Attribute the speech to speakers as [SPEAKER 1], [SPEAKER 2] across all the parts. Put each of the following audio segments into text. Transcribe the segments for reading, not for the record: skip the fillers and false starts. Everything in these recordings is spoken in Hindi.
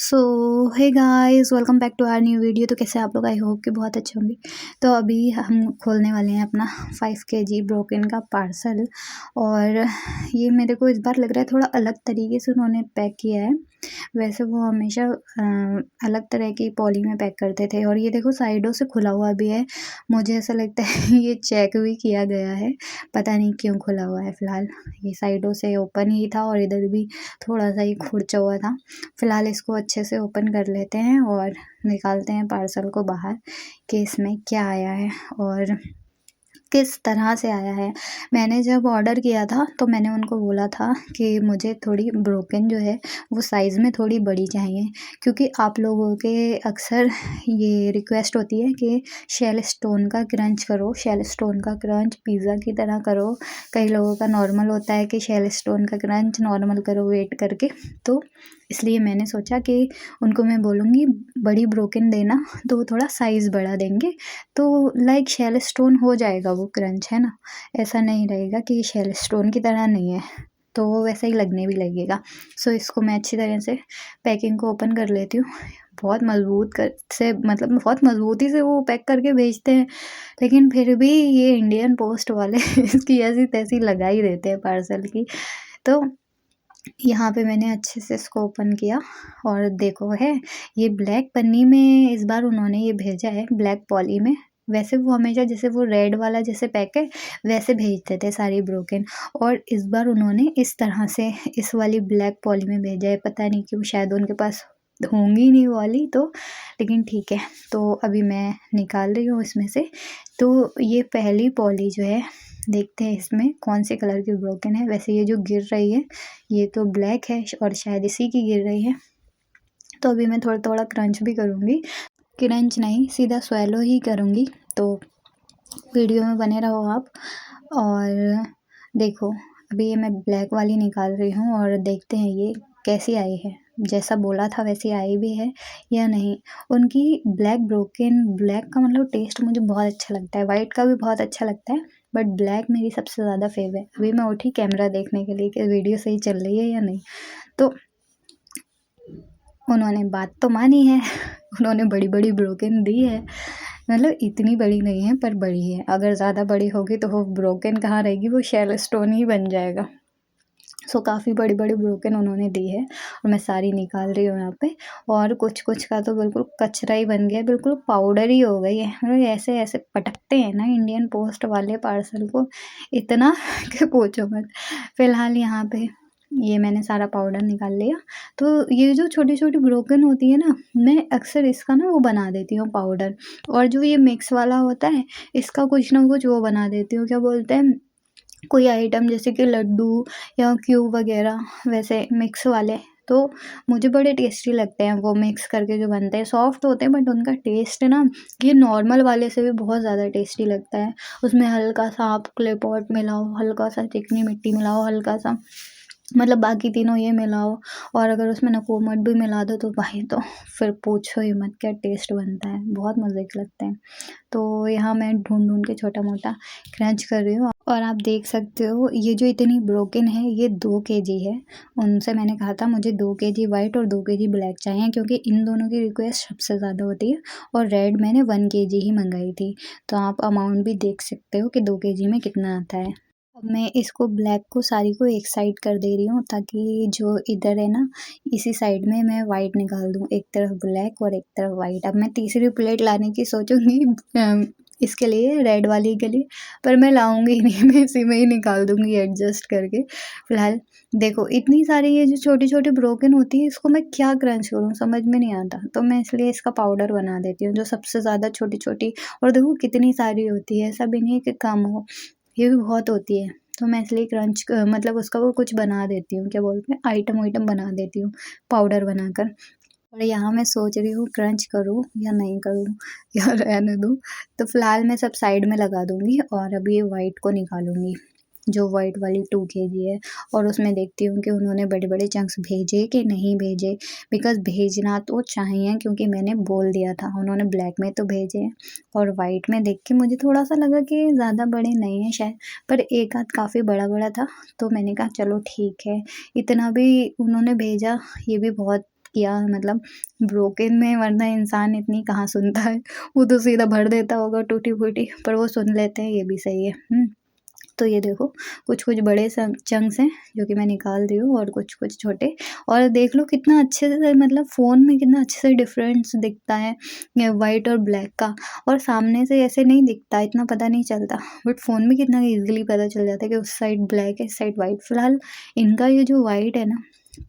[SPEAKER 1] So hey guys, welcome back to our new video. तो कैसे आप लोग? आई होप कि बहुत अच्छे होंगे। तो अभी हम खोलने वाले हैं अपना 5 kg ब्रोकन का पार्सल। और ये मेरे को इस बार लग रहा है थोड़ा अलग तरीके से उन्होंने पैक किया है। वैसे वो हमेशा अलग तरह की पॉली में पैक करते थे। और ये देखो साइडों से खुला हुआ भी है। मुझे ऐसा लगता है ये चेक भी किया गया है, पता नहीं क्यों खुला हुआ है। फ़िलहाल ये साइडों से ओपन ही था और इधर भी थोड़ा सा ही खुरचा हुआ था। फ़िलहाल इसको अच्छे से ओपन कर लेते हैं और निकालते हैं पार्सल को बाहर कि इसमें क्या आया है और किस तरह से आया है। मैंने जब ऑर्डर किया था तो मैंने उनको बोला था कि मुझे थोड़ी ब्रोकन जो है वो साइज़ में थोड़ी बड़ी चाहिए, क्योंकि आप लोगों के अक्सर ये रिक्वेस्ट होती है कि शेल स्टोन का क्रंच करो, शेल स्टोन का क्रंच पिज़्ज़ा की तरह करो। कई लोगों का नॉर्मल होता है कि शेल स्टोन का क्रंच नॉर्मल करो वेट करके। तो इसलिए मैंने सोचा कि उनको मैं बोलूँगी बड़ी ब्रोकन देना, तो वो थोड़ा साइज़ बड़ा देंगे, तो लाइक शेल स्टोन हो जाएगा वो क्रंच, है ना। ऐसा नहीं रहेगा कि शेल स्टोन की तरह नहीं है, तो वो वैसा ही लगने भी लगेगा। सो इसको मैं अच्छी तरह से पैकिंग को ओपन कर लेती हूँ। बहुत मज़बूत कर से मतलब बहुत मज़बूती से वो पैक करके भेजते हैं, लेकिन फिर भी ये इंडियन पोस्ट वाले इसकी ऐसी-तैसी लगा ही देते हैं पार्सल की। तो यहाँ पे मैंने अच्छे से इसको ओपन किया और देखो है, ये ब्लैक पन्नी में इस बार उन्होंने ये भेजा है, ब्लैक पॉली में। वैसे वो हमेशा जैसे वो रेड वाला जैसे पैक है वैसे भेजते थे सारी ब्रोकन, और इस बार उन्होंने इस तरह से इस वाली ब्लैक पॉली में भेजा है। पता नहीं क्यों, शायद उनके पास होंगी नहीं वो वाली तो, लेकिन ठीक है। तो अभी मैं निकाल रही हूँ इसमें से। तो ये पहली पॉली जो है, देखते हैं इसमें कौन से कलर की ब्रोकन है। वैसे ये जो गिर रही है ये तो ब्लैक है और शायद इसी की गिर रही है। तो अभी मैं थोड़ा-थोड़ा क्रंच भी करूँगी, क्रंच नहीं सीधा स्वैलो ही करूँगी। तो वीडियो में बने रहो आप। और देखो अभी ये मैं ब्लैक वाली निकाल रही हूँ और देखते हैं ये कैसी आई है। जैसा बोला था वैसी आई भी है या नहीं। उनकी ब्लैक ब्रोकन, ब्लैक का मतलब टेस्ट मुझे बहुत अच्छा लगता है, वाइट का भी बहुत अच्छा लगता है, बट ब्लैक मेरी सबसे ज़्यादा फेव है। अभी मैं उठी कैमरा देखने के लिए कि वीडियो सही चल रही है या नहीं। तो उन्होंने बात तो मानी है उन्होंने बड़ी-बड़ी ब्रोकन दी है, मतलब इतनी बड़ी नहीं है पर बड़ी है। अगर ज़्यादा बड़ी होगी तो वो ब्रोकन कहाँ रहेगी, वो शेल स्टोन ही बन जाएगा। सो काफ़ी बड़ी-बड़ी ब्रोकन उन्होंने दी है और मैं सारी निकाल रही हूँ यहाँ पे। और कुछ-कुछ का तो बिल्कुल कचरा ही बन गया है, बिल्कुल पाउडर ही हो गई है। मतलब ऐसे-ऐसे पटकते हैं ना इंडियन पोस्ट वाले पार्सल को इतना कि पूछो मत। फ़िलहाल यहाँ पे ये मैंने सारा पाउडर निकाल लिया। तो ये जो छोटी-छोटी ब्रोकन होती है ना, मैं अक्सर इसका ना वो बना देती हूँ पाउडर। और जो ये मिक्स वाला होता है, इसका कुछ ना कुछ वो बना देती हूँ, क्या बोलते हैं, कोई आइटम जैसे कि लड्डू या क्यूब वगैरह, वैसे मिक्स वाले। तो मुझे बड़े टेस्टी लगते हैं वो मिक्स करके जो बनते हैं, सॉफ्ट होते हैं बट उनका टेस्ट ना ये नॉर्मल वाले से भी बहुत ज़्यादा टेस्टी लगता है। उसमें हल्का सा आप क्ले पॉट मिलाओ, हल्का सा चिकनी मिट्टी मिलाओ, हल्का सा मतलब बाकी तीनों ये मिलाओ, और अगर उसमें नकोमट भी मिला दो तो भाई तो फिर पूछो ही मत क्या टेस्ट बनता है, बहुत मज़े के लगते हैं। तो यहाँ मैं ढूँढ-ढूँढ के छोटा-मोटा क्रंच कर रही हूँ। और आप देख सकते हो ये जो इतनी ब्रोकन है ये 2 केजी है। उनसे मैंने कहा था मुझे 2 केजी व्हाइट और 2 केजी ब्लैक चाहिए, क्योंकि इन दोनों की रिक्वेस्ट सबसे ज़्यादा होती है। और रेड मैंने 1 केजी ही मँगाई थी। तो आप अमाउंट भी देख सकते हो कि 2 केजी में कितना आता है। अब मैं इसको ब्लैक को सारी को एक साइड कर दे रही हूँ, ताकि जो इधर है ना इसी साइड में मैं वाइट निकाल दूँ, एक तरफ ब्लैक और एक तरफ वाइट। अब मैं तीसरी प्लेट लाने की सोचूँगी इसके लिए, रेड वाली के लिए, पर मैं लाऊँगी नहीं, मैं इसी में ही निकाल दूँगी एडजस्ट करके। फ़िलहाल देखो इतनी सारी ये जो छोटी-छोटी ब्रोकन होती है इसको मैं क्या क्रंच करूँ समझ में नहीं आता। तो मैं इसलिए इसका पाउडर बना देती हूँ जो सबसे ज़्यादा छोटी-छोटी, और देखो कितनी सारी होती है, ऐसा भी नहीं है कि कम हो, ये भी बहुत होती है। तो मैं इसलिए क्रंच मतलब उसका वो कुछ बना देती हूँ, क्या बोलते हैं, आइटम-वाइटम बना देती हूँ पाउडर बनाकर। और यहाँ मैं सोच रही हूँ क्रंच करूँ या नहीं करूँ या रहने दूँ। तो फ़िलहाल मैं सब साइड में लगा दूँगी और अभी ये व्हाइट को निकालूँगी, जो व्हाइट वाली 2 केजी है। और उसमें देखती हूँ कि उन्होंने बड़े-बड़े चंक्स भेजे कि नहीं भेजे, बिकॉज़ भेजना तो चाहिए क्योंकि मैंने बोल दिया था। उन्होंने ब्लैक में तो भेजे हैं और व्हाइट में देख के मुझे थोड़ा-सा लगा कि ज़्यादा बड़े नहीं हैं शायद, पर एक आध काफ़ी बड़ा-बड़ा था। तो मैंने कहा चलो ठीक है, इतना भी उन्होंने भेजा ये भी बहुत किया, मतलब ब्रोकन में, वरना इंसान इतनी कहाँ सुनता है, वो तो सीधा भर देता होगा टूटी-फूटी, पर वो सुन लेते हैं, ये भी सही है। तो ये देखो कुछ-कुछ बड़े चंक्स हैं जो कि मैं निकाल रही हूँ, और कुछ-कुछ छोटे। और देख लो कितना अच्छे से, मतलब फ़ोन में कितना अच्छे से डिफ़रेंस दिखता है वाइट और ब्लैक का, और सामने से ऐसे नहीं दिखता, इतना पता नहीं चलता, बट फ़ोन में कितना ईज़िली पता चल जाता है कि उस साइड ब्लैक है, इस साइड वाइट। फ़िलहाल इनका ये जो वाइट है ना,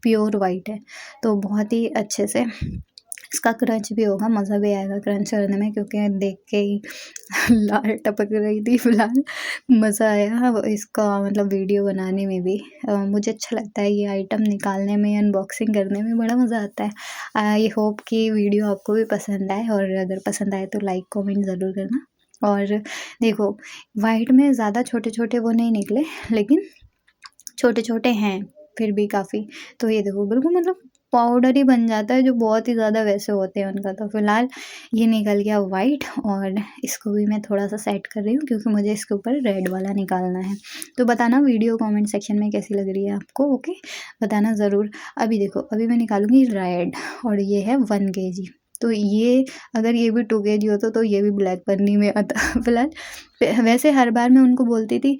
[SPEAKER 1] प्योर वाइट है, तो बहुत ही अच्छे से इसका क्रंच भी होगा, मज़ा भी आएगा क्रंच करने में, क्योंकि देख के ही लार टपक रही थी। फ़िलहाल मज़ा आया इसका, मतलब वीडियो बनाने में भी। मुझे अच्छा लगता है ये आइटम निकालने में, अनबॉक्सिंग करने में बड़ा मज़ा आता है। आई होप कि वीडियो आपको भी पसंद आए, और अगर पसंद आए तो लाइक कमेंट ज़रूर करना। और देखो वाइट में ज़्यादा छोटे-छोटे वो नहीं निकले, लेकिन छोटे-छोटे हैं फिर भी काफ़ी। तो ये देखो बिल्कुल, मतलब पाउडर ही बन जाता है, जो बहुत ही ज़्यादा वैसे होते हैं उनका। तो फ़िलहाल ये निकल गया वाइट, और इसको भी मैं थोड़ा-सा सेट कर रही हूँ, क्योंकि मुझे इसके ऊपर रेड वाला निकालना है। तो बताना वीडियो कमेंट सेक्शन में कैसी लग रही है आपको, ओके? बताना ज़रूर। अभी देखो, अभी मैं निकालूँगी रेड, और ये है 1 केजी। तो ये अगर ये भी 2 केजी होता तो ये भी ब्लैक पन्नी में आता। फ़िलहाल वैसे हर बार मैं उनको बोलती थी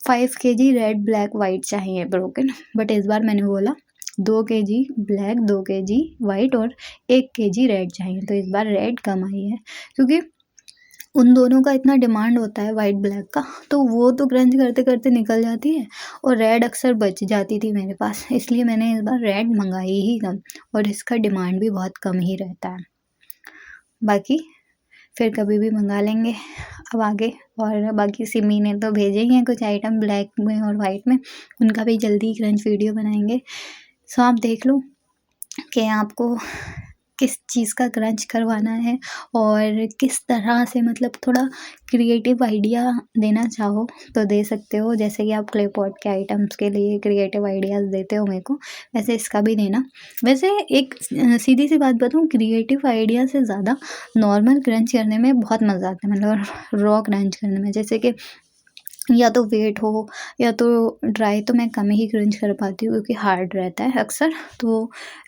[SPEAKER 1] 5 केजी रेड, ब्लैक, वाइट चाहिए ब्रोकन, बट इस बार मैंने बोला 2 केजी ब्लैक, 2 केजी वाइट और 1 केजी रेड चाहिए। तो इस बार रेड कम आई है, क्योंकि उन दोनों का इतना डिमांड होता है वाइट ब्लैक का, तो वो तो क्रंच करते-करते निकल जाती है, और रेड अक्सर बच जाती थी मेरे पास, इसलिए मैंने इस बार रेड मँगाई ही कम, और इसका डिमांड भी बहुत कम ही रहता है। बाकी फिर कभी भी मंगा लेंगे अब आगे। और बाकी सिमी ने तो भेजे ही हैं कुछ आइटम ब्लैक में और वाइट में, उनका भी जल्दी क्रंच वीडियो बनाएंगे। सो आप देख लो कि आपको किस चीज़ का क्रंच करवाना है, और किस तरह से, मतलब थोड़ा क्रिएटिव आइडिया देना चाहो तो दे सकते हो। जैसे कि आप क्ले पॉट के आइटम्स के लिए क्रिएटिव आइडियाज़ देते हो मेरे को, वैसे इसका भी देना। वैसे एक सीधी सी बात बताऊँ, क्रिएटिव आइडिया से ज़्यादा नॉर्मल क्रंच करने में बहुत मज़ा आता है, मतलब रॉ क्रंच करने में। जैसे कि या तो वेट हो या तो ड्राई, तो मैं कम ही क्रंच कर पाती हूँ, क्योंकि हार्ड रहता है अक्सर। तो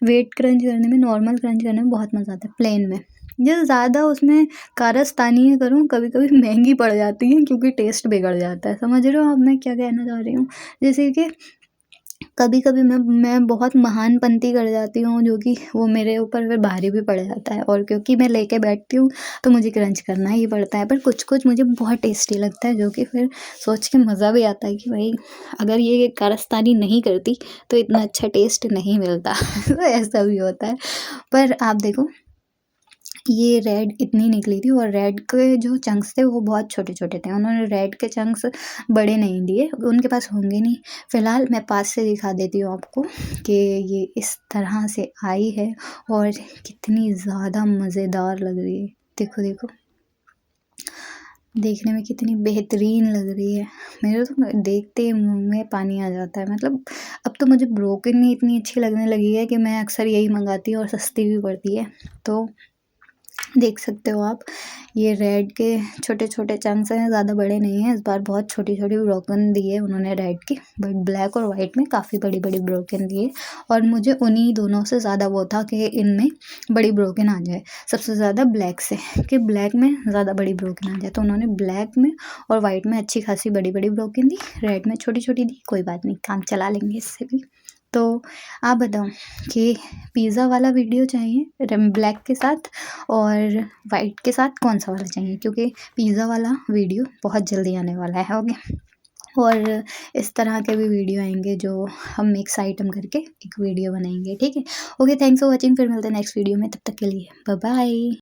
[SPEAKER 1] वेट क्रंच करने में, नॉर्मल क्रंच करने में बहुत मज़ा आता है प्लेन में। जो ज़्यादा उसमें कारस्तानी करूँ, कभी-कभी महँगी पड़ जाती है, क्योंकि टेस्ट बिगड़ जाता है। समझ रहे हो अब मैं क्या कहना चाह रही हूँ? जैसे कि कभी-कभी मैं बहुत महानपंती कर जाती हूँ, जो कि वो मेरे ऊपर फिर भारी भी पड़ जाता है, और क्योंकि मैं लेके बैठती हूँ तो मुझे क्रंच करना ही पड़ता है। पर कुछ-कुछ मुझे बहुत टेस्टी लगता है, जो कि फिर सोच के मज़ा भी आता है कि भाई अगर ये कारस्तानी नहीं करती तो इतना अच्छा टेस्ट नहीं मिलता। तो ऐसा भी होता है। पर आप देखो, ये रेड इतनी निकली थी, और रेड के जो चंक्स थे वो बहुत छोटे-छोटे थे। उन्होंने रेड के चंक्स बड़े नहीं दिए, उनके पास होंगे नहीं। फ़िलहाल मैं पास से दिखा देती हूँ आपको कि ये इस तरह से आई है, और कितनी ज़्यादा मज़ेदार लग रही है। देखो, देखो। देखने में कितनी बेहतरीन लग रही है। मेरे तो देखते ही मुँह में पानी आ जाता है। मतलब अब तो मुझे ब्रोकन ही इतनी अच्छी लगने लगी है कि मैं अक्सर यही मँगाती हूँ, और सस्ती भी पड़ती है। तो देख सकते हो आप, ये रेड के छोटे-छोटे चंक्स हैं, ज़्यादा बड़े नहीं हैं। इस बार बहुत छोटी-छोटी ब्रोकन दी है उन्होंने रेड की, बट ब्लैक और वाइट में काफ़ी बड़ी-बड़ी ब्रोकन दी है, और मुझे उन्हीं दोनों से ज़्यादा वो था कि इनमें बड़ी ब्रोकन आ जाए। सबसे ज़्यादा ब्लैक से, कि ब्लैक में ज़्यादा बड़ी ब्रोकन आ जाए, तो उन्होंने ब्लैक में और वाइट में अच्छी खासी बड़ी-बड़ी ब्रोकन दी, रेड में छोटी-छोटी दी। कोई बात नहीं, काम चला लेंगे इससे भी। तो आप बताओ कि पिज़्ज़ा वाला वीडियो चाहिए ब्लैक के साथ, और वाइट के साथ कौन सा वाला चाहिए, क्योंकि पिज़्ज़ा वाला वीडियो बहुत जल्दी आने वाला है, ओके? और इस तरह के भी वीडियो आएंगे, जो हम मिक्स आइटम करके एक वीडियो बनाएंगे, ठीक है? Okay, thanks for watching. फिर मिलते हैं नेक्स्ट वीडियो में, तब तक के लिए बाय बाय।